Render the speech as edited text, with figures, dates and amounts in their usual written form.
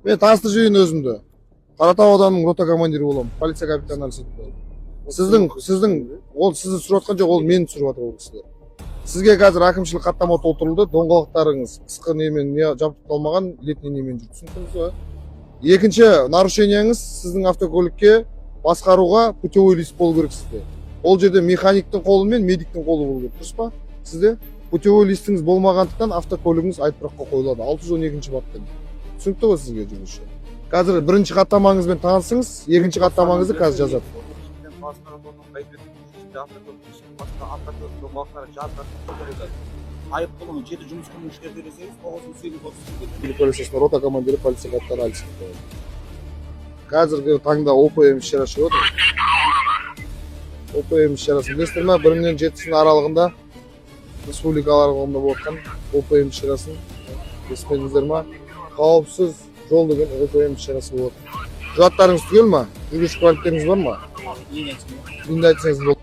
Мен таныстырып өзімді. Қаратау ауданының рота командирі боламын. Полиция капитаны Алсетов. Сіздің ол сізді түсіріп жатқан жоқ, ол мені түсіріп жатыр ол кісілер. Сізге қазір әкімшілік хаттама толтырылды. Доңғалақтарыңыз қысқы немен жабдықталмаған летний немен жүр. Түсіндіңіз ба? Екінші нарушениеңіз сіздің автокөлікке басқаруға путевой лист болу керек сізде. Ол жерде механиктің қолы мен медиктің қолы болу керек. Дұрыс па? Сізде путевой листіңіз болмағандықтан автокөлігіңіз айыппұлаққа қойылады. 612 баппен. Түсінікті ғой сізге жүргізуші? Қазір бірінші хаттамаңызбен танысыңыз, екінші хаттамаңызды қазір жазады. Айыппұлын 7 жұмыс күнінің ішінде төлесеңіз, 9830 полициясының рота командирі полиция капитаны Алсетов. Қазіргі таңда ОПМ іс-шара шығып отыр. ОПМ іс-шарасын білесіздер ме? 1 мен 7 аралығында республикалар қолында болған ОПМ іс-шарасын естідіңіздер ме? Қауіпсіз жол деген ОПМ іс-шарасы болады. Құжаттарыңыз түгел ма? Жүргізуші куәліктеріңіз бар ма? Енді айтсаңыз болды.